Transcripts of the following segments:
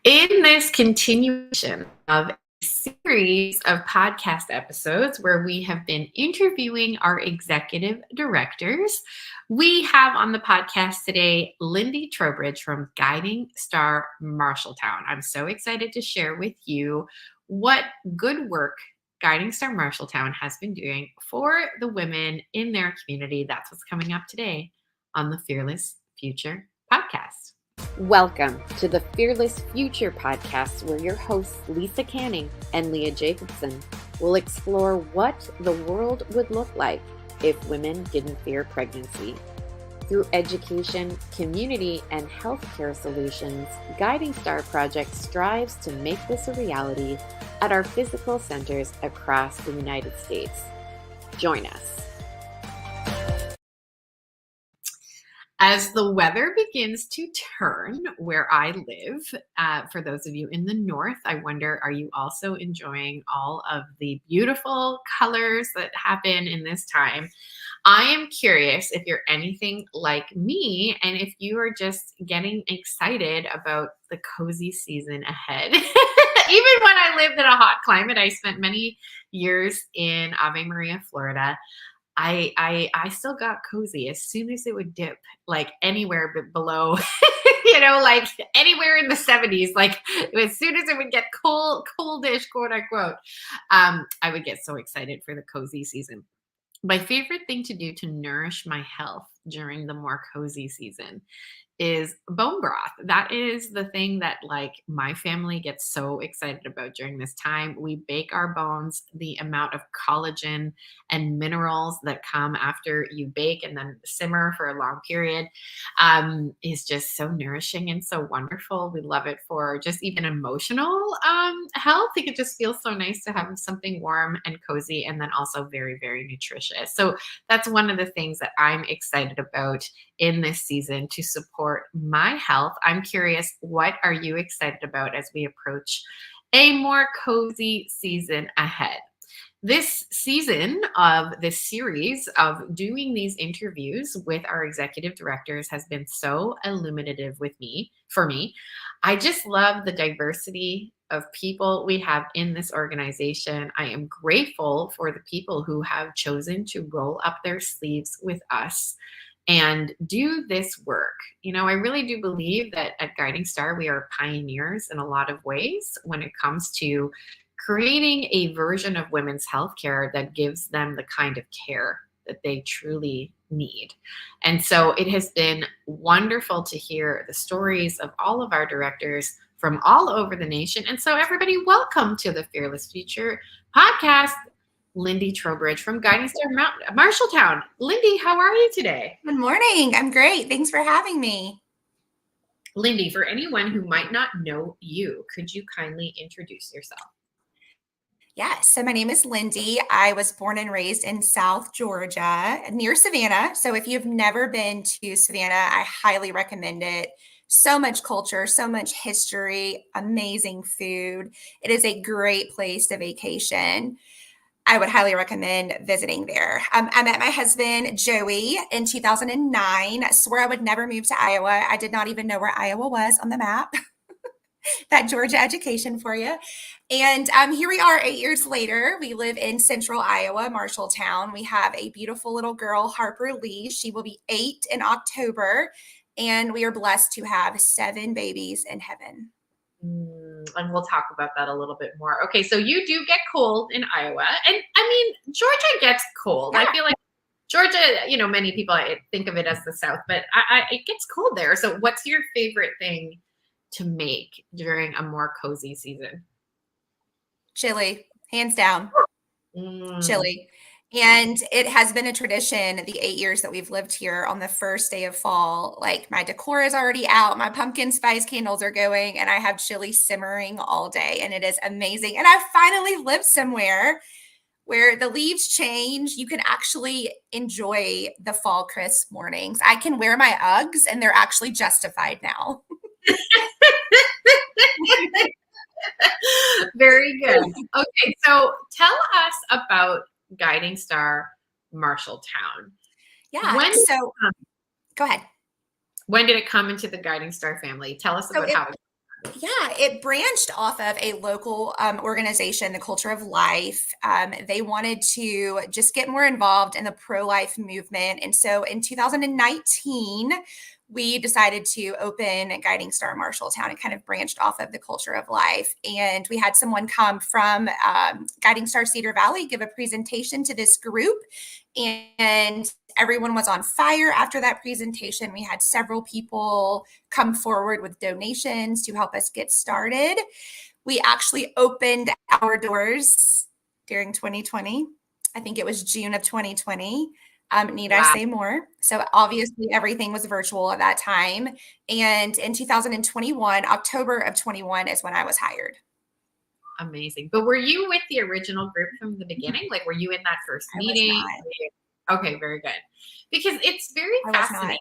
In this continuation of a series of podcast episodes where we have been interviewing our executive directors, we have on the podcast today Lindi Trowbridge from Guiding Star Marshalltown. I'm so excited to share with you what good work Guiding Star Marshalltown has been doing for the women in their community. That's what's coming up today on the Fearless Future podcast. Welcome to the Fearless Future podcast, where your hosts Lisa Canning and Leah Jacobson will explore what the world would look like if women didn't fear pregnancy. Through education, community, and healthcare solutions, Guiding Star Project strives to make this a reality at our physical centers across the United States. Join us. As the weather begins to turn where I live, for those of you in the north, I wonder, are you also enjoying all of the beautiful colors that happen in this time? I am curious if you're anything like me and if you are just getting excited about the cozy season ahead. Even when I lived in a hot climate, I spent many years in Ave Maria, Florida. I still got cozy as soon as it would dip, like anywhere but below, like anywhere in the 70s, like as soon as it would get coldish, quote unquote, I would get so excited for the cozy season. My favorite thing to do to nourish my health during the more cozy season is bone broth. That is the thing that like my family gets so excited about during this time. We bake our bones. The amount of collagen and minerals that come after you bake and then simmer for a long period is just so nourishing and so wonderful. We love it for just even emotional health. It just feels so nice to have something warm and cozy and then also very, very nutritious. So that's one of the things that I'm excited about in this season to support my health. I'm curious, what are you excited about as we approach a more cozy season ahead? This season of this series of doing these interviews with our executive directors has been so illuminative for me. I just love the diversity of people we have in this organization. I am grateful for the people who have chosen to roll up their sleeves with us and do this work. I really do believe that at Guiding Star, we are pioneers in a lot of ways when it comes to creating a version of women's healthcare that gives them the kind of care that they truly need. And so it has been wonderful to hear the stories of all of our directors from all over the nation. And so everybody, welcome to the Fearless Future podcast. Lindi Trowbridge from Guiding Star Marshalltown. Lindi, how are you today? Good morning. I'm great. Thanks for having me. Lindi, for anyone who might not know you, could you kindly introduce yourself? Yes. So my name is Lindi. I was born and raised in South Georgia near Savannah. So if you've never been to Savannah, I highly recommend it. So much culture, so much history, amazing food. It is a great place to vacation. I would highly recommend visiting there. I met my husband, Joey, in 2009. I swore I would never move to Iowa. I did not even know where Iowa was on the map. That Georgia education for you. And here we are 8 years later. We live in central Iowa, Marshalltown. We have a beautiful little girl, Harper Lee. She will be 8 in October. And we are blessed to have 7 babies in heaven. And we'll talk about that a little bit more. Okay, so you do get cold in Iowa. And I mean, Georgia gets cold. Yeah. I feel like Georgia, many people think of it as the South, but it gets cold there. So what's your favorite thing to make during a more cozy season? Chili, hands down. Chili. And it has been a tradition the 8 years that we've lived here. On the first day of fall, like my decor is already out, my pumpkin spice candles are going, and I have chili simmering all day, and it is amazing. And I finally live somewhere where the leaves change. You can actually enjoy the fall crisp mornings. I can wear my Uggs, and they're actually justified now. Very good. Okay, so tell us about Guiding Star Marshalltown. Yeah. Go ahead. When did it come into the Guiding Star family? Tell us about how it Yeah, it branched off of a local organization, the Culture of Life. They wanted to just get more involved in the pro-life movement. And so in 2019, we decided to open Guiding Star Marshalltown. It kind of branched off of the Culture of Life. And we had someone come from Guiding Star Cedar Valley give a presentation to this group. And everyone was on fire after that presentation. We had several people come forward with donations to help us get started. We actually opened our doors during 2020. I think it was June of 2020. Need I say more? So obviously everything was virtual at that time. And in 2021, October of 21 is when I was hired. Amazing. But were you with the original group from the beginning? Like, were you in that first meeting? Okay, very good. Because it's very fascinating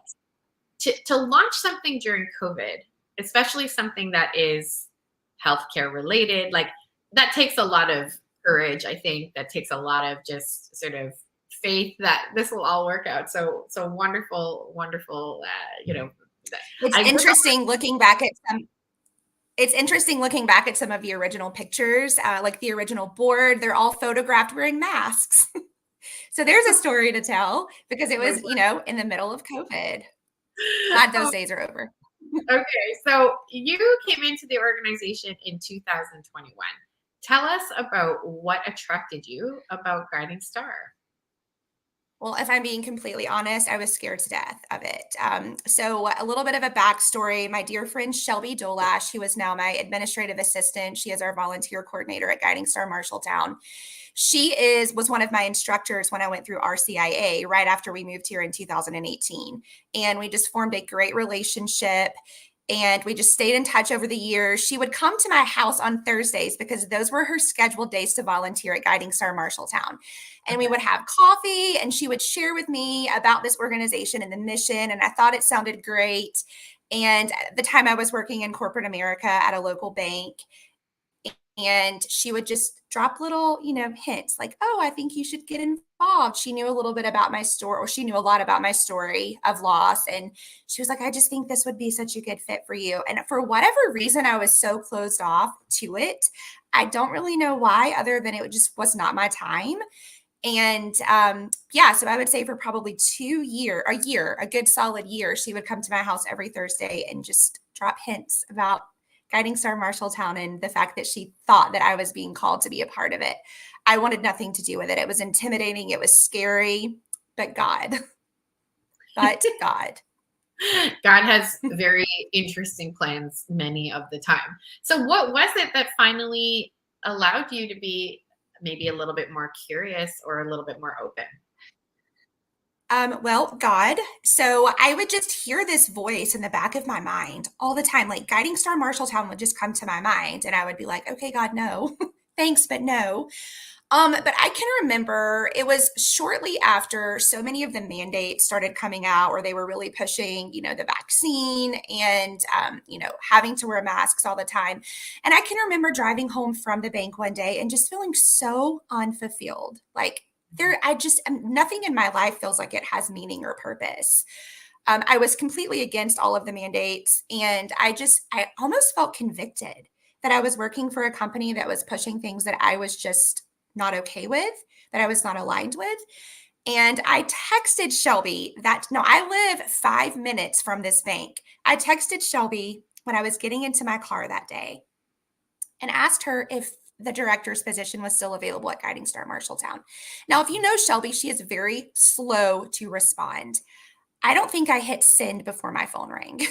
to launch something during COVID, especially something that is healthcare related. Like, that takes a lot of courage. I think that takes a lot of just sort of faith that this will all work out. So wonderful, wonderful. It's interesting looking back at some. It's interesting looking back at some of the original pictures, like the original board. They're all photographed wearing masks. So there's a story to tell because it was, in the middle of COVID. Glad those days are over. Okay, so you came into the organization in 2021. Tell us about what attracted you about Guiding Star. Well, if I'm being completely honest, I was scared to death of it. So a little bit of a backstory. My dear friend, Shelby Dolash, who is now my administrative assistant, she is our volunteer coordinator at Guiding Star Marshalltown. She was one of my instructors when I went through RCIA right after we moved here in 2018. And we just formed a great relationship. And we just stayed in touch over the years. She would come to my house on Thursdays because those were her scheduled days to volunteer at Guiding Star Marshalltown. And we would have coffee and she would share with me about this organization and the mission. And I thought it sounded great. And at the time I was working in corporate America at a local bank. And she would just drop little, hints like, oh, I think you should get involved. She knew a little bit about my story, or she knew a lot about my story of loss. And she was like, I just think this would be such a good fit for you. And for whatever reason, I was so closed off to it. I don't really know why, other than it just was not my time. And so I would say for probably a good solid year, she would come to my house every Thursday and just drop hints about Guiding Star Marshalltown and the fact that she thought that I was being called to be a part of it. I wanted nothing to do with it. It was intimidating. It was scary, but God. God has very interesting plans many of the time. So what was it that finally allowed you to be maybe a little bit more curious or a little bit more open? Well, God. So I would just hear this voice in the back of my mind all the time. Like Guiding Star Marshalltown would just come to my mind and I would be like, okay, God, no, thanks, but no. But I can remember it was shortly after so many of the mandates started coming out, or they were really pushing, the vaccine and, having to wear masks all the time. And I can remember driving home from the bank one day and just feeling so unfulfilled. Like nothing in my life feels like it has meaning or purpose. I was completely against all of the mandates. And I almost felt convicted that I was working for a company that was pushing things that I was just not okay with, that I was not aligned with. And I texted Shelby I live 5 minutes from this bank. I texted Shelby when I was getting into my car that day and asked her if the director's position was still available at Guiding Star Marshalltown. Now, if you know Shelby, she is very slow to respond. I don't think I hit send before my phone rang.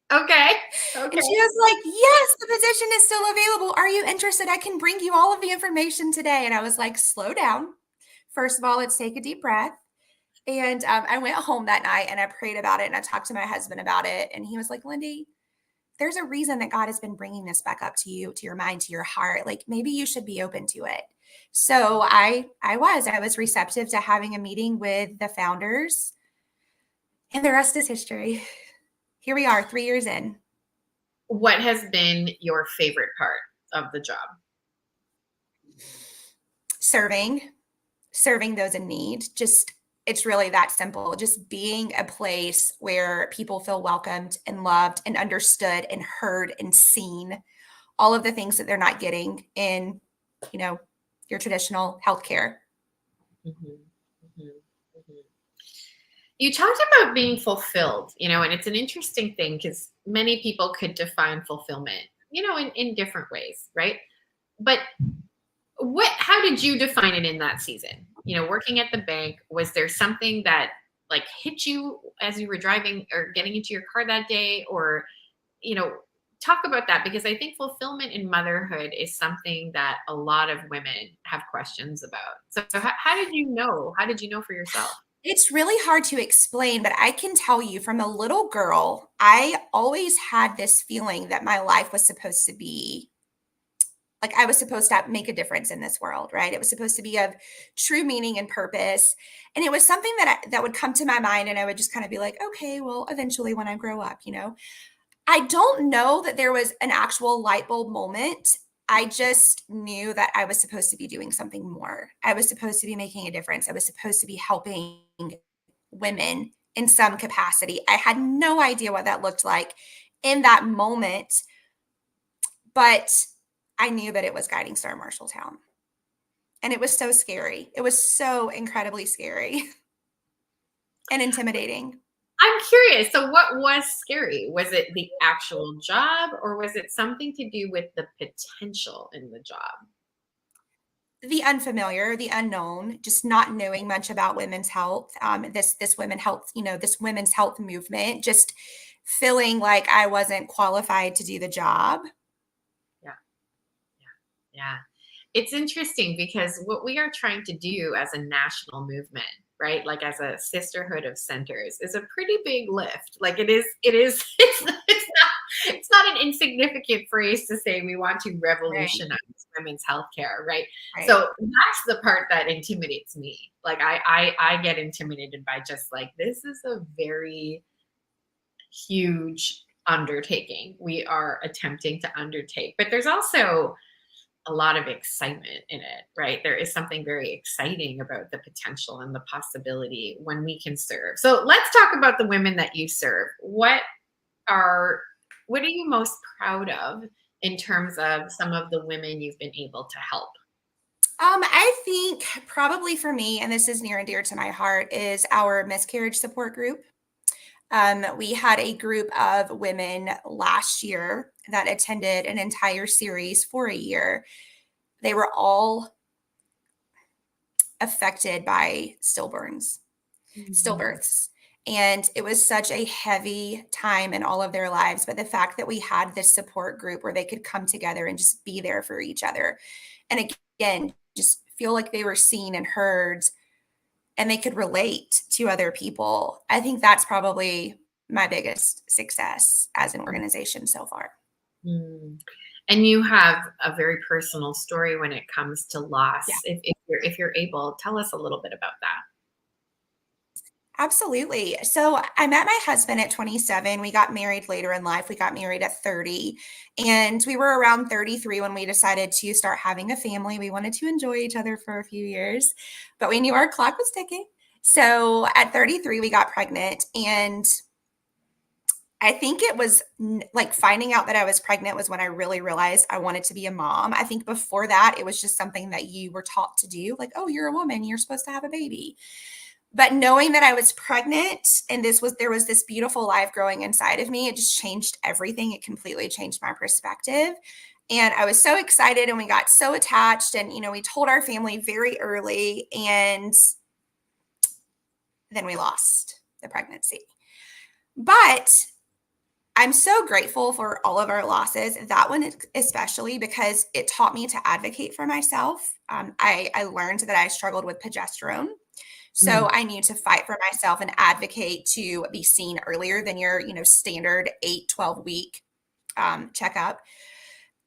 Okay. And she was like, yes, the position is still available. Are you interested? I can bring you all of the information today. And I was like, slow down. First of all, let's take a deep breath. And I went home that night and I prayed about it and I talked to my husband about it. And he was like, Lindi, there's a reason that God has been bringing this back up to you, to your mind, to your heart. Like maybe you should be open to it. So I was receptive to having a meeting with the founders, and the rest is history. Here we are 3 years in. What has been your favorite part of the job? Serving those in need. Just It's really that simple. Just being a place where people feel welcomed and loved and understood and heard and seen. All of the things that they're not getting in, your traditional healthcare. Mm-hmm. Mm-hmm. Mm-hmm. You talked about being fulfilled, and it's an interesting thing because many people could define fulfillment, in different ways, right? But how did you define it in that season? Working at the bank, was there something that like hit you as you were driving or getting into your car that day? Or, talk about that, because I think fulfillment in motherhood is something that a lot of women have questions about. So how did you know? How did you know for yourself? It's really hard to explain, but I can tell you from a little girl, I always had this feeling that my life was supposed to be like I was supposed to make a difference in this world, right? It was supposed to be of true meaning and purpose. And it was something that would come to my mind, and I would just kind of be like, okay, well, eventually when I grow up, I don't know that there was an actual light bulb moment. I just knew that I was supposed to be doing something more. I was supposed to be making a difference. I was supposed to be helping women in some capacity. I had no idea what that looked like in that moment, but I knew that it was Guiding Star Marshalltown. And it was so scary. It was so incredibly scary and intimidating. I'm curious. So what was scary? Was it the actual job, or was it something to do with the potential in the job? The unfamiliar, the unknown, just not knowing much about women's health, this women's health movement, just feeling like I wasn't qualified to do the job. Yeah. Yeah. It's interesting because what we are trying to do as a national movement, right? Like as a sisterhood of centers, is a pretty big lift. Like it's not an insignificant phrase to say we want to revolutionize women's healthcare, right? So that's the part that intimidates me. Like I get intimidated by just like, this is a very huge undertaking we are attempting to undertake. But there's also a lot of excitement in it, right? There is something very exciting about the potential and the possibility when we can serve. So let's talk about the women that you serve. What are you most proud of in terms of some of the women you've been able to help? I think probably for me, and this is near and dear to my heart, is our miscarriage support group. We had a group of women last year that attended an entire series for a year. They were all affected by stillbirths. And it was such a heavy time in all of their lives. But the fact that we had this support group where they could come together and just be there for each other. And again, just feel like they were seen and heard, and they could relate to other people. I think that's probably my biggest success as an organization so far. Mm. And you have a very personal story when it comes to loss. Yeah. If you're able, tell us a little bit about that. Absolutely. So I met my husband at 27. We got married later in life. We got married at 30. And we were around 33 when we decided to start having a family. We wanted to enjoy each other for a few years, but we knew our clock was ticking. So at 33, we got pregnant. And I think it was like finding out that I was pregnant was when I really realized I wanted to be a mom. I think before that, it was just something that you were taught to do. Like, oh, you're a woman, you're supposed to have a baby. But knowing that I was pregnant and there was this beautiful life growing inside of me, it just changed everything. It completely changed my perspective. And I was so excited, and we got so attached, and, we told our family very early, and then we lost the pregnancy. But I'm so grateful for all of our losses, that one especially, because it taught me to advocate for myself. I learned that I struggled with progesterone. So I need to fight for myself and advocate to be seen earlier than your, standard 8-12 week checkup.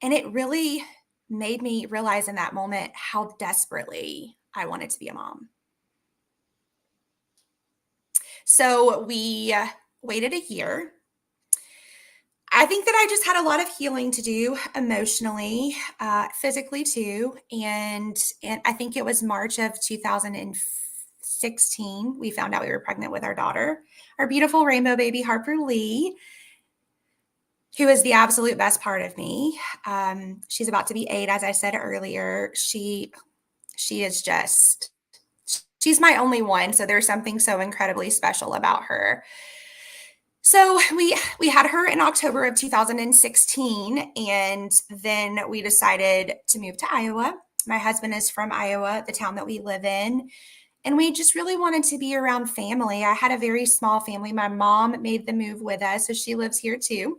And it really made me realize in that moment how desperately I wanted to be a mom. So we waited a year. I think that I just had a lot of healing to do emotionally, physically too. And I think it was March of 2015 2016, we found out we were pregnant with our daughter, our beautiful rainbow baby, Harper Lee, who is the absolute best part of me. She's about to be 8, as I said earlier. She is just, she's my only one. So there's something so incredibly special about her. So we had her in October of 2016, and then we decided to move to Iowa. My husband is from Iowa, the town that we live in, and we just really wanted to be around family. I had a very small family. My mom made the move with us, so she lives here too.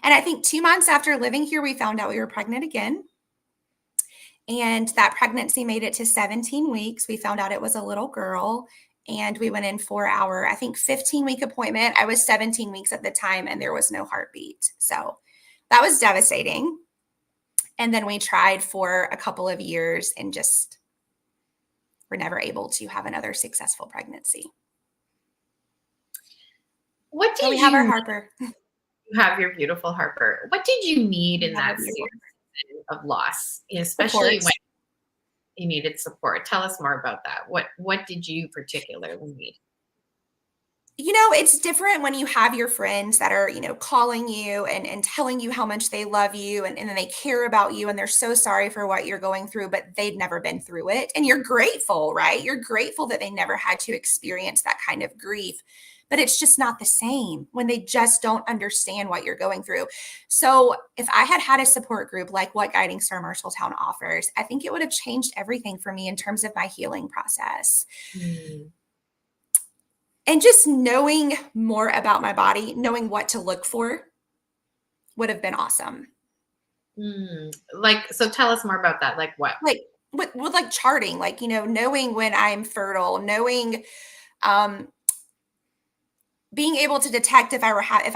And I think 2 months after living here, we found out we were pregnant again. And that pregnancy made it to 17 weeks. We found out it was a little girl, and we went in for our, I think, 15-week appointment. I was 17 weeks at the time, and there was no heartbeat. So that was devastating. And then we tried for a couple of years and just were never able to have another successful pregnancy. What did we have our Harper? You have your beautiful Harper. What did you need in that season of loss, especially when you needed support? Tell us more about that. What did you particularly need? You know, it's different when you have your friends that are, calling you and telling you how much they love you and then they care about you and they're so sorry for what you're going through, but they've never been through it. And you're grateful, right? You're grateful that they never had to experience that kind of grief. But it's just not the same when they just don't understand what you're going through. So if I had had a support group like what Guiding Star Marshalltown offers, I think it would have changed everything for me in terms of my healing process. And just knowing more about my body, knowing what to look for would have been awesome. So tell us more about that. Like what? Like with like charting, like, knowing when I'm fertile, knowing, being able to detect if I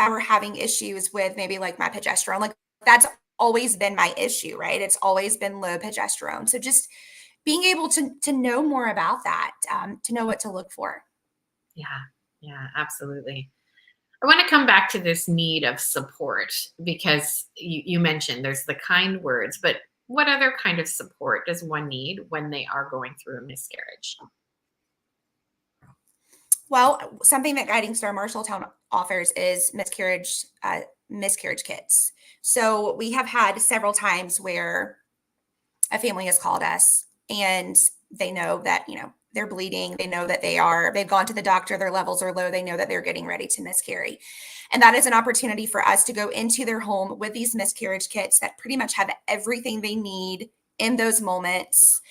were having issues with maybe like my progesterone, like that's always been my issue, right? It's always been low progesterone. So just being able to know more about that, to know what to look for. Yeah, absolutely. I want to come back to this need of support because you mentioned there's the kind words, but what other kind of support does one need when they are going through a miscarriage? Well, something that Guiding Star Marshalltown offers is miscarriage kits. So we have had several times where a family has called us and they know that, they're bleeding. They know that they've gone to the doctor, their levels are low. They know that they're getting ready to miscarry. And that is an opportunity for us to go into their home with these miscarriage kits that pretty much have everything they need in those moments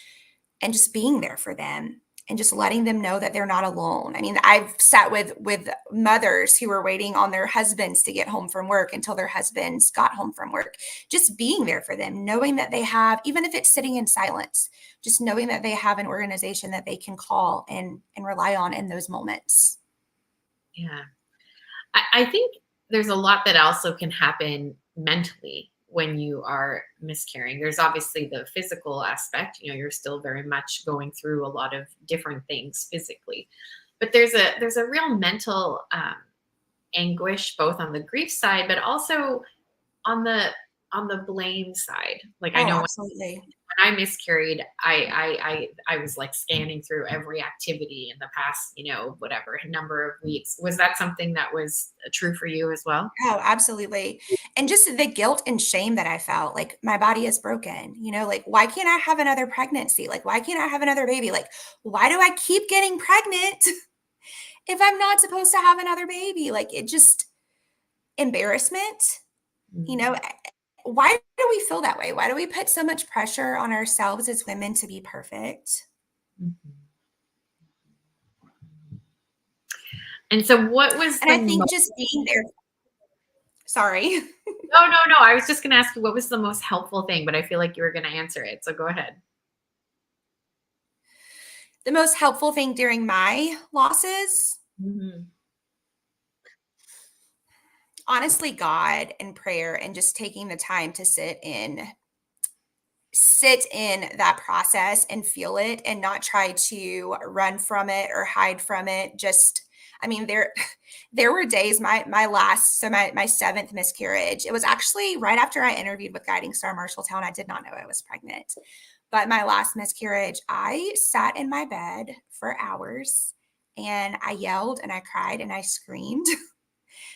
and just being there for them. And just letting them know that they're not alone. I mean, I've sat with mothers who were waiting on their husbands to get home from work until their husbands got home from work. Just being there for them, knowing that they have, even if it's sitting in silence, just knowing that they have an organization that they can call and rely on in those moments. Yeah. I think there's a lot that also can happen mentally when you are miscarrying. There's obviously the physical aspect, you're still very much going through a lot of different things physically, but there's a real mental anguish, both on the grief side, but also on the blame side. Like I know absolutely. When I miscarried, I was like scanning through every activity in the past, whatever number of weeks. Was that something that was true for you as well? Oh, absolutely. And just the guilt and shame that I felt, like my body is broken, like, why can't I have another pregnancy? Like, why can't I have another baby? Like, why do I keep getting pregnant if I'm not supposed to have another baby? Like, it just embarrassment, why do we feel that way? Why do we put so much pressure on ourselves as women to be perfect? And so what was I think just being there. Sorry. No. I was just going to ask you, what was the most helpful thing, but I feel like you were going to answer it. So go ahead. The most helpful thing during my losses, honestly, God and prayer and just taking the time to sit in that process and feel it and not try to run from it or hide from it. Just, I mean, there were days, my 7th miscarriage, it was actually right after I interviewed with Guiding Star Marshalltown. I did not know I was pregnant, But my last miscarriage, I sat in my bed for hours and I yelled and I cried and I screamed.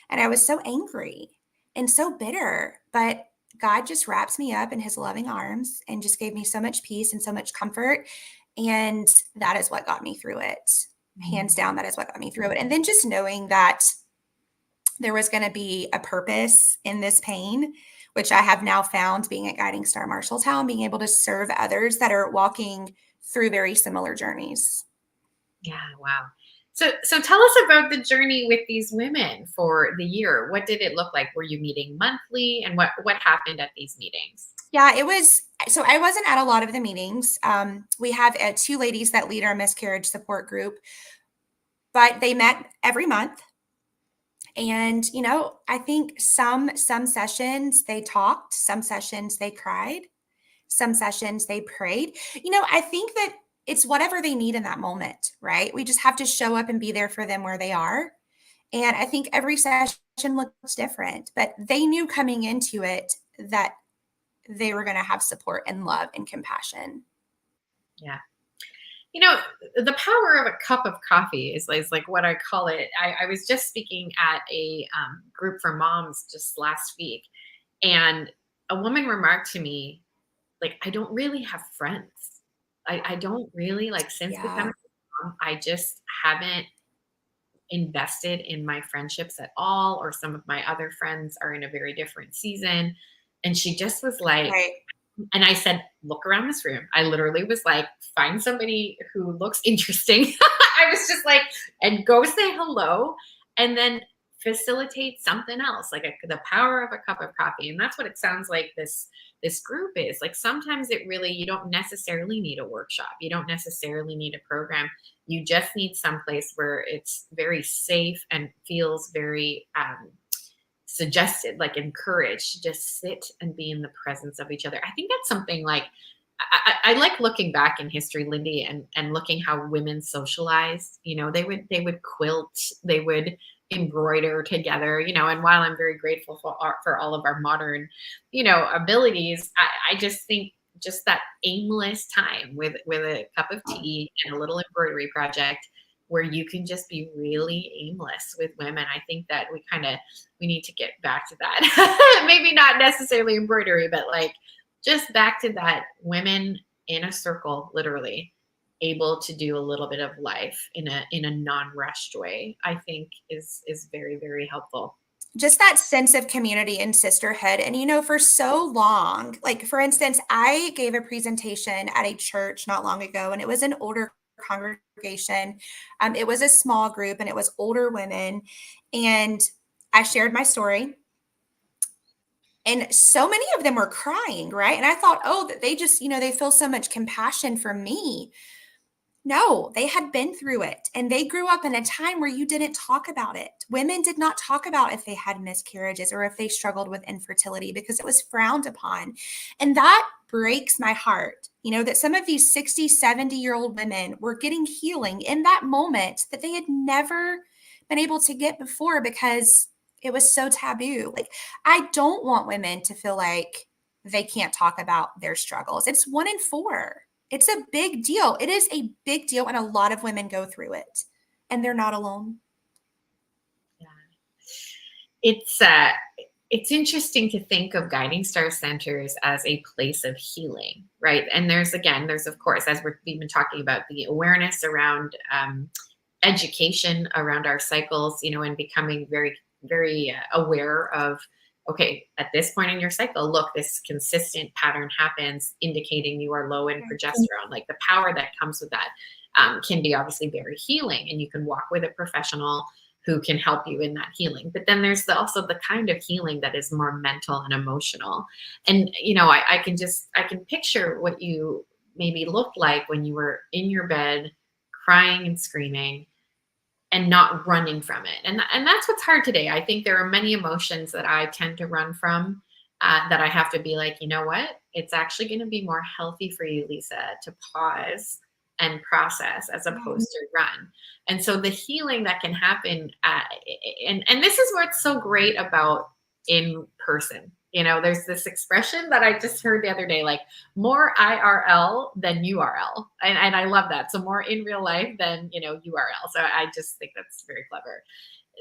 And I was so angry and so bitter. But God just wraps me up in his loving arms and just gave me so much peace and so much comfort. And that is what got me through it. Hands down, that is what got me through it. And then just knowing that there was going to be a purpose in this pain, which I have now found being at Guiding Star Marshalltown, being able to serve others that are walking through very similar journeys. Yeah, wow. So tell us about the journey with these women for the year. What did it look like? Were you meeting monthly, and what happened at these meetings? Yeah, it was. So I wasn't at a lot of the meetings. We have 2 ladies that lead our miscarriage support group, but they met every month. And, I think some sessions they talked, some sessions they cried, some sessions they prayed. I think that it's whatever they need in that moment, right? We just have to show up and be there for them where they are. And I think every session looks different, but they knew coming into it that they were going to have support and love and compassion. Yeah. The power of a cup of coffee is like what I call it. I was just speaking at a group for moms just last week, and a woman remarked to me, like, I don't really have friends. I don't really, like, since Yeah. becoming a mom, I just haven't invested in my friendships at all, or some of my other friends are in a very different season. And she just was like, Right. and I said, look around this room. I literally was like, find somebody who looks interesting. I was just like, and go say hello, and then facilitate something else, like the power of a cup of coffee. And that's what it sounds like this group is. Like, sometimes it really, you don't necessarily need a workshop. You don't necessarily need a program. You just need someplace where it's very safe and feels very suggested, like encouraged to just sit and be in the presence of each other. I think that's something like, I like looking back in history, Lindy, and looking how women socialized. They would quilt, they would embroider together. And while I'm very grateful for all of our modern, abilities, I just think just that aimless time with a cup of tea and a little embroidery project where you can just be really aimless with women. I think that we need to get back to that. Maybe not necessarily embroidery, but like just back to that, women in a circle, literally able to do a little bit of life in a non-rushed way, I think is very, very helpful. Just that sense of community and sisterhood. And, for so long, like, for instance, I gave a presentation at a church not long ago, and it was an older congregation. It was a small group and it was older women. And I shared my story. And so many of them were crying, right? And I thought, oh, that they just, they feel so much compassion for me. No, they had been through it, and they grew up in a time where you didn't talk about it. Women did not talk about if they had miscarriages or if they struggled with infertility because it was frowned upon. And that breaks my heart, that some of these 60, 70-year-old women were getting healing in that moment that they had never been able to get before because it was so taboo. Like, I don't want women to feel like they can't talk about their struggles. It's 1 in 4. It's a big deal. It is a big deal, and a lot of women go through it, and they're not alone. Yeah. It's interesting to think of Guiding Star Centers as a place of healing, right? And there's of course, as we've been talking about, the awareness around education around our cycles, and becoming very, very aware of, okay, at this point in your cycle, look, this consistent pattern happens, indicating you are low in progesterone. Like, the power that comes with that can be obviously very healing, and you can walk with a professional who can help you in that healing. But then there's also the kind of healing that is more mental and emotional. And, I can picture what you maybe looked like when you were in your bed, crying and screaming, and not running from it. And that's what's hard today. I think there are many emotions that I tend to run from, that I have to be like, you know what? It's actually going to be more healthy for you, Lisa, to pause and process as opposed to run. And so the healing that can happen, and this is what's so great about in person, There's this expression that I just heard the other day, like more IRL than URL. And I love that. So more in real life than, URL. So I just think that's very clever.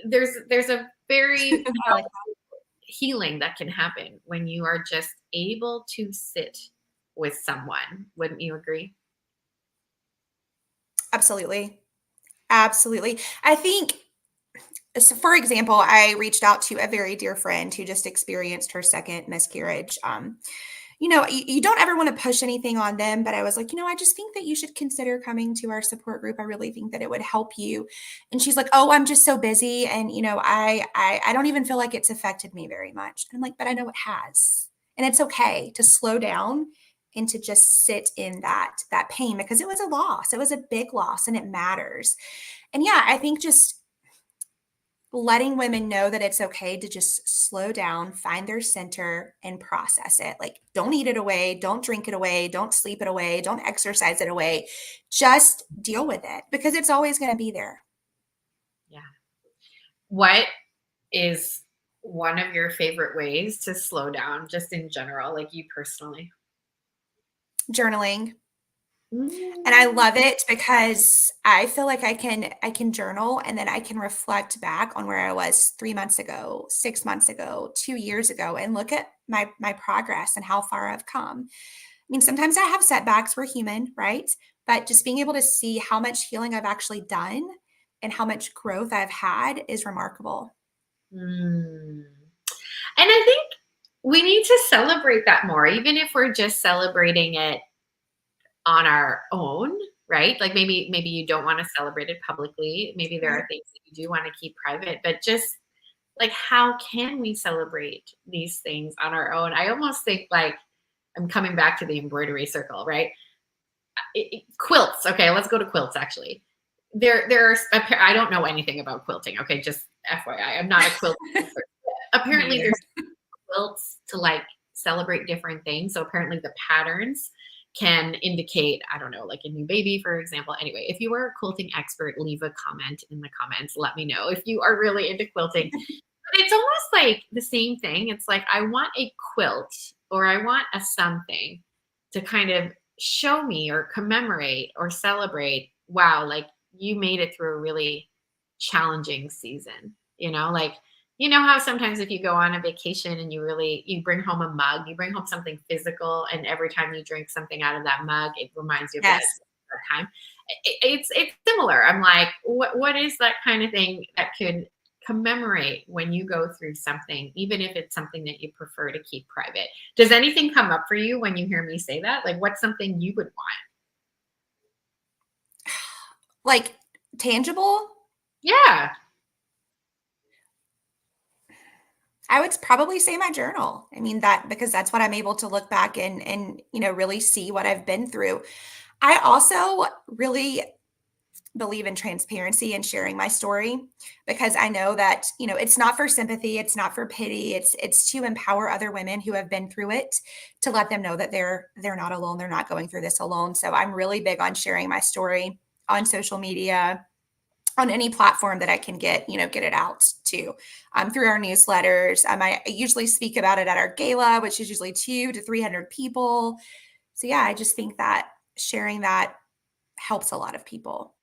There's a very I like healing that can happen when you are just able to sit with someone. Wouldn't you agree? Absolutely. Absolutely. I think, so for example, I reached out to a very dear friend who just experienced her second miscarriage. You don't ever want to push anything on them, but I was like, I just think that you should consider coming to our support group. I really think that it would help you. And she's like, oh, I'm just so busy. And, I don't even feel like it's affected me very much. And I'm like, but I know it has. And it's okay to slow down and to just sit in that pain, because it was a loss. It was a big loss and it matters. And yeah, I think just letting women know that it's okay to just slow down, find their center, and process it. Like, don't eat it away, don't drink it away, don't sleep it away, don't exercise it away. Just deal with it, because it's always going to be there. Yeah. What is one of your favorite ways to slow down, just in general, like you personally? Journaling. And I love it because I feel like I can journal, and then I can reflect back on where I was 3 months ago, 6 months ago, 2 years ago, and look at my progress and how far I've come. I mean, sometimes I have setbacks. We're human, right? But just being able to see how much healing I've actually done and how much growth I've had is remarkable. Mm. And I think we need to celebrate that more, even if we're just celebrating it on our own, right? Like maybe you don't want to celebrate it publicly. Maybe there are things that you do want to keep private, but just like, how can we celebrate these things on our own? I almost think, like, I'm coming back to the embroidery circle, right? Quilts. Okay, let's go to quilts. Actually, there's I don't know anything about quilting. Okay, just FYI, I'm not a quilt. Apparently, there's quilts to like celebrate different things. So apparently, the patterns can indicate, I don't know, like a new baby, for example. Anyway, if you are a quilting expert, leave a comment in the comments. Let me know if you are really into quilting. But it's almost like the same thing. It's like, I want a quilt, or I want a something to kind of show me or commemorate or celebrate, wow, like you made it through a really challenging season. Like, how sometimes if you go on a vacation and you bring home a mug, you bring home something physical, and every time you drink something out of that mug, it reminds you of that time. It's similar. I'm like, what is that kind of thing that could commemorate when you go through something, even if it's something that you prefer to keep private? Does anything come up for you when you hear me say that? Like, what's something you would want? Like, tangible? Yeah. I would probably say my journal. I mean, because that's what I'm able to look back and really see what I've been through. I also really believe in transparency and sharing my story, because I know that, it's not for sympathy, it's not for pity, it's to empower other women who have been through it, to let them know that they're not alone, they're not going through this alone. So I'm really big on sharing my story on social media, on any platform that I can get it out to, through our newsletters. I usually speak about it at our gala, which is usually 200 to 300 people. So yeah, I just think that sharing that helps a lot of people.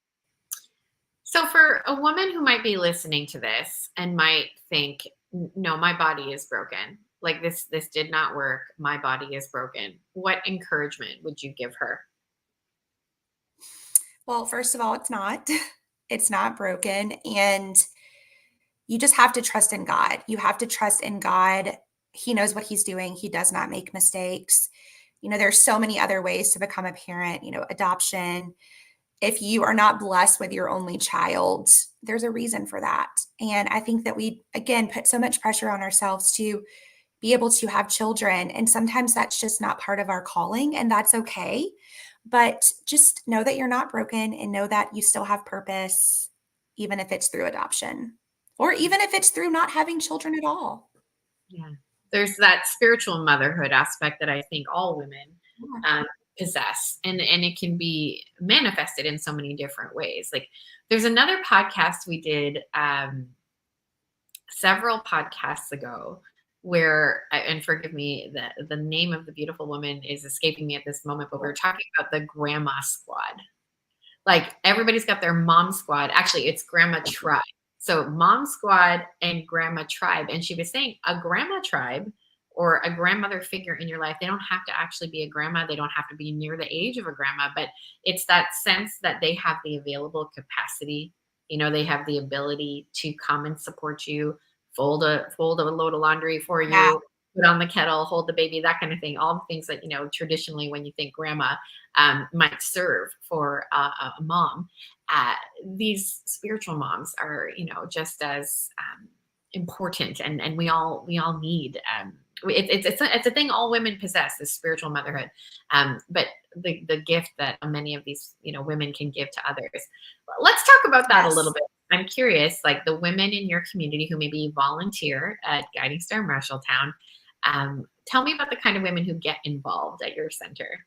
So for a woman who might be listening to this and might think, no, my body is broken. Like this did not work. My body is broken. What encouragement would you give her? Well, first of all, it's not. It's not broken. And you just have to trust in God. You have to trust in God. He knows what he's doing. He does not make mistakes. There's so many other ways to become a parent, adoption. If you are not blessed with your only child, there's a reason for that. And I think that we, again, put so much pressure on ourselves to be able to have children. And sometimes that's just not part of our calling, and that's okay. But just know that you're not broken, and know that you still have purpose, even if it's through adoption, or even if it's through not having children at all. Yeah. There's that spiritual motherhood aspect that I think all women possess, and it can be manifested in so many different ways. Like, there's another podcast we did several podcasts ago where, and forgive me, the name of the beautiful woman is escaping me at this moment, but we were talking about the grandma squad. Like everybody's got their mom squad. Actually, it's grandma tribe. So mom squad and grandma tribe. And she was saying a grandma tribe or a grandmother figure in your life, they don't have to actually be a grandma. They don't have to be near the age of a grandma, but it's that sense that they have the available capacity. They have the ability to come and support you, fold a load of laundry for Yeah. you, put on the kettle, hold the baby, that kind of thing. All the things that, traditionally when you think grandma might serve for a mom. These spiritual moms are, just as important, and we all need. It's a thing all women possess, this spiritual motherhood. But the gift that many of these women can give to others. Let's talk about that a little bit. I'm curious, like the women in your community who maybe volunteer at Guiding Star Marshalltown. Tell me about the kind of women who get involved at your center.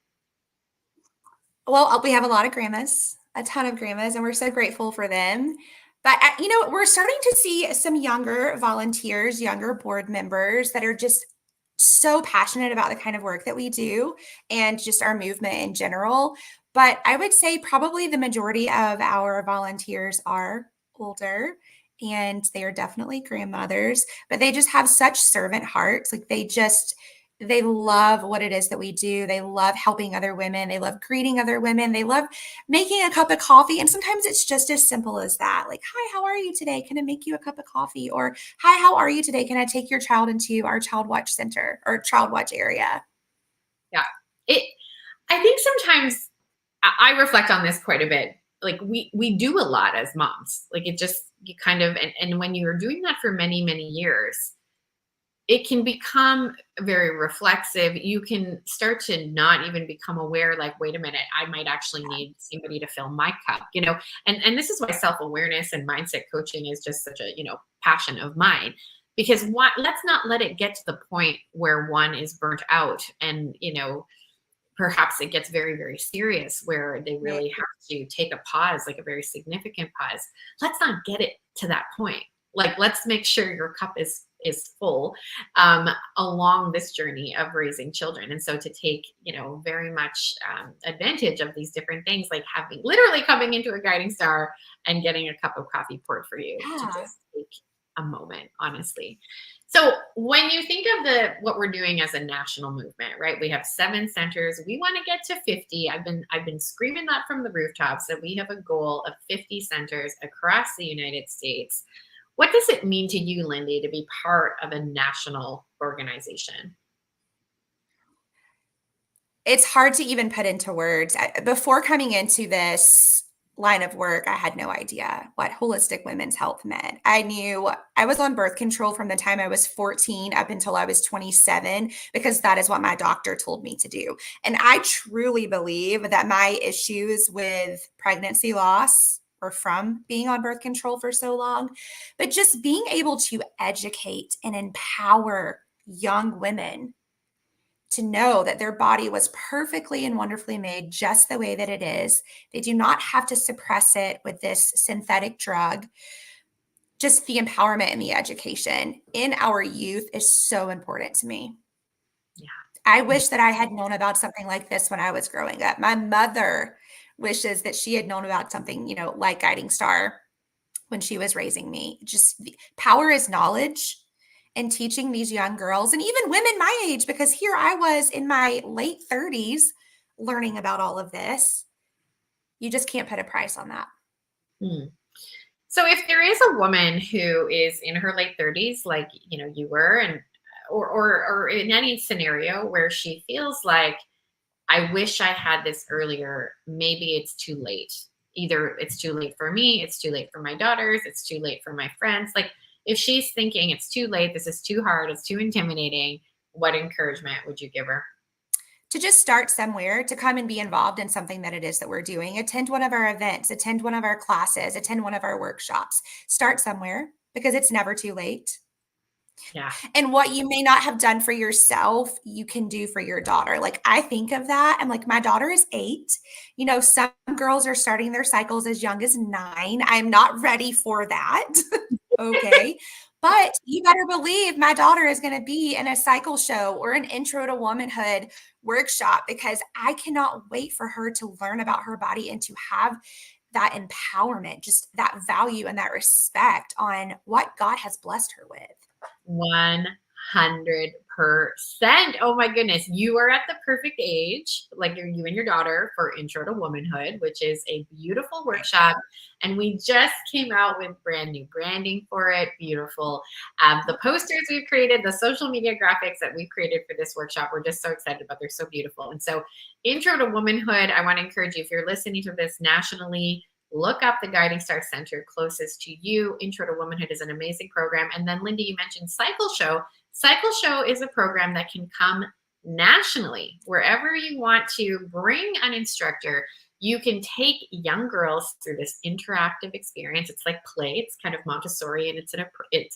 Well, we have a lot of grandmas, a ton of grandmas, and we're so grateful for them. But, we're starting to see some younger volunteers, younger board members that are just so passionate about the kind of work that we do and just our movement in general. But I would say probably the majority of our volunteers are older, and they are definitely grandmothers, but they just have such servant hearts. Like they love what it is that we do. They love helping other women. They love greeting other women. They love making a cup of coffee. And sometimes it's just as simple as that. Like, hi, how are you today? Can I make you a cup of coffee? Or, hi, how are you today? Can I take your child into our child watch center or child watch area? Yeah. I think sometimes I reflect on this quite a bit. Like we do a lot as moms. Like you kind of, and when you're doing that for many, many years, it can become very reflexive. You can start to not even become aware, like, wait a minute, I might actually need somebody to fill my cup, and this is why self-awareness and mindset coaching is just such a, passion of mine, because let's not let it get to the point where one is burnt out and, perhaps it gets very, very serious where they really have to take a pause, like a very significant pause. Let's not get it to that point. Like, let's make sure your cup is full along this journey of raising children. And so to take, very much advantage of these different things, like literally coming into a Guiding Star and getting a cup of coffee poured for you to just take a moment, honestly. So when you think of what we're doing as a national movement, right? We have 7 centers. We want to get to 50. I've been screaming that from the rooftops that we have a goal of 50 centers across the United States. What does it mean to you, Lindi, to be part of a national organization? It's hard to even put into words. Before coming into this line of work, I had no idea what holistic women's health meant. I knew I was on birth control from the time I was 14 up until I was 27, because that is what my doctor told me to do. And I truly believe that my issues with pregnancy loss were from being on birth control for so long. But just being able to educate and empower young women to know that their body was perfectly and wonderfully made just the way that it is. They do not have to suppress it with this synthetic drug. Just the empowerment and the education in our youth is so important to me. Yeah. I wish that I had known about something like this when I was growing up. My mother wishes that she had known about something, like Guiding Star when she was raising me. Just power is knowledge. And teaching these young girls and even women my age, because here I was in my late 30s learning about all of this. You just can't put a price on that. So if there is a woman who is in her late 30s, like, you were, and or in any scenario where she feels like, I wish I had this earlier, maybe it's too late. Either it's too late for me, it's too late for my daughters, it's too late for my friends. Like, if she's thinking it's too late, this is too hard, it's too intimidating, what encouragement would you give her? To just start somewhere, to come and be involved in something that it is that we're doing. Attend one of our events, attend one of our classes, attend one of our workshops. Start somewhere, because it's never too late. Yeah. And what you may not have done for yourself, you can do for your daughter. Like, I think of that. I'm like, my daughter is 8. Some girls are starting their cycles as young as 9. I'm not ready for that. Okay. But you better believe my daughter is going to be in a cycle show or an intro to womanhood workshop, because I cannot wait for her to learn about her body and to have that empowerment, just that value and that respect on what God has blessed her with. 100%. Oh my goodness. You are at the perfect age, like you and your daughter, for Intro to Womanhood, which is a beautiful workshop. And we just came out with brand new branding for it. Beautiful. The posters we've created, the social media graphics that we've created for this workshop, we're just so excited about. They're so beautiful. And so Intro to Womanhood, I want to encourage you, if you're listening to this nationally, look up the Guiding Star Center closest to you. Intro to Womanhood is an amazing program. And then, Lindi, you mentioned Cycle Show. Cycle Show is a program that can come nationally. Wherever you want to bring an instructor, you can take young girls through this interactive experience. It's like play. It's kind of Montessori in its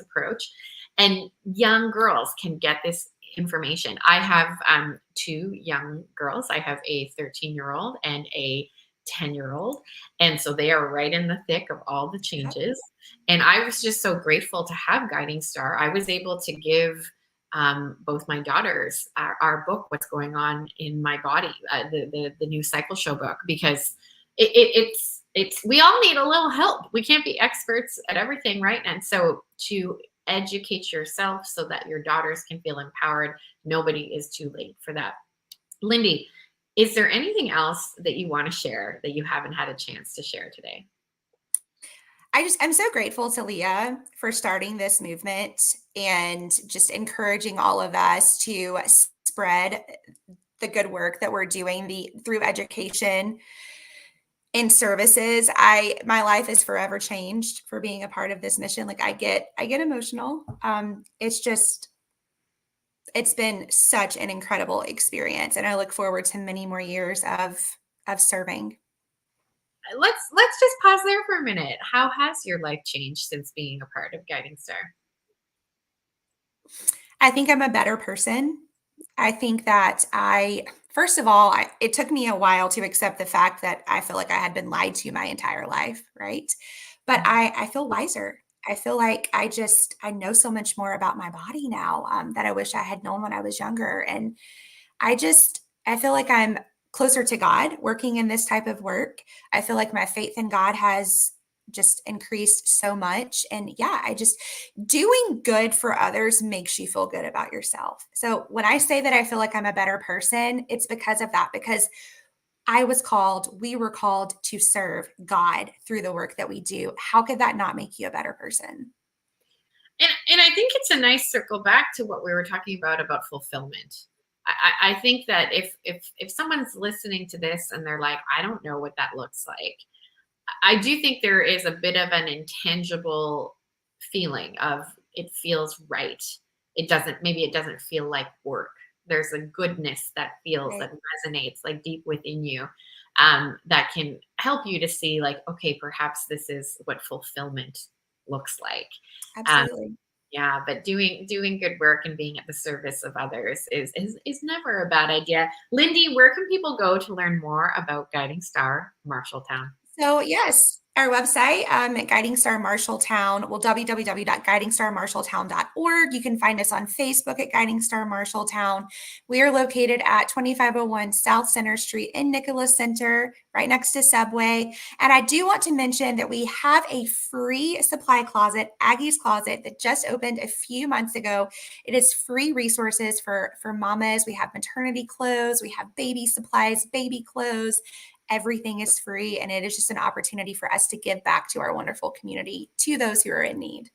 approach. And young girls can get this information. I have 2 young girls. I have a 13-year-old and a 10-year-old. And so they are right in the thick of all the changes. And I was just so grateful to have Guiding Star. I was able to give both my daughters our book, What's Going On in My Body, the new Cycle Show book, because it's we all need a little help. We can't be experts at everything, right? And so to educate yourself so that your daughters can feel empowered, nobody is too late for that. Lindi, is there anything else that you want to share that you haven't had a chance to share today? I'm so grateful to Leah for starting this movement and just encouraging all of us to spread the good work that we're doing through education and services. My life is forever changed for being a part of this mission. Like I get emotional. It's been such an incredible experience, and I look forward to many more years of serving. Let's just pause there for a minute. How has your life changed since being a part of Guiding Star? I think I'm a better person. I think that first of all, it took me a while to accept the fact that I feel like I had been lied to my entire life, right? But I feel wiser. I feel like I know so much more about my body now that I wish I had known when I was younger. And I feel like I'm closer to God working in this type of work. I feel like my faith in God has just increased so much. And yeah, doing good for others makes you feel good about yourself. So when I say that I feel like I'm a better person, it's because of that, because we were called to serve God through the work that we do. How could that not make you a better person? And I think it's a nice circle back to what we were talking about fulfillment. I think that if someone's listening to this and they're like, I don't know what that looks like, I do think there is a bit of an intangible feeling of it feels right. Maybe it doesn't feel like work. There's a goodness that feels, Right. that resonates like deep within you, that can help you to see like, okay, perhaps this is what fulfillment looks like. Absolutely. Yeah, but doing good work and being at the service of others is never a bad idea. Lindi, where can people go to learn more about Guiding Star Marshalltown? So yes, our website at Guiding Star Marshalltown, www.guidingstarmarshalltown.org. You can find us on Facebook at Guiding Star Marshalltown. We are located at 2501 South Center Street in Nicholas Center, right next to Subway. And I do want to mention that we have a free supply closet, Aggie's Closet, that just opened a few months ago. It is free resources for mamas. We have maternity clothes, we have baby supplies, baby clothes. Everything is free, and it is just an opportunity for us to give back to our wonderful community, to those who are in need.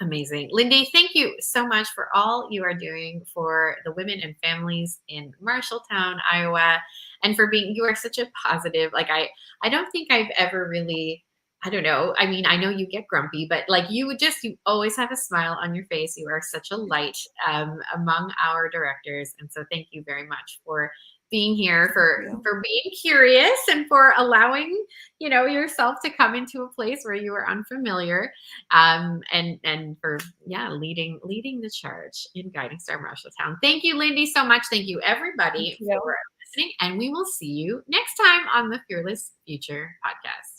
Amazing. Lindi, thank you so much for all you are doing for the women and families in Marshalltown, Iowa, and for you are such a positive, like I don't think I've ever really, I don't know. I mean, I know you get grumpy, but like you always have a smile on your face. You are such a light among our directors. And so thank you very much for being here, for being curious, and for allowing, yourself to come into a place where you were unfamiliar, and for leading the charge in Guiding Star Marshalltown. Thank you, Lindi, so much. Thank you, everybody, for listening, and we will see you next time on the Fearless Future podcast.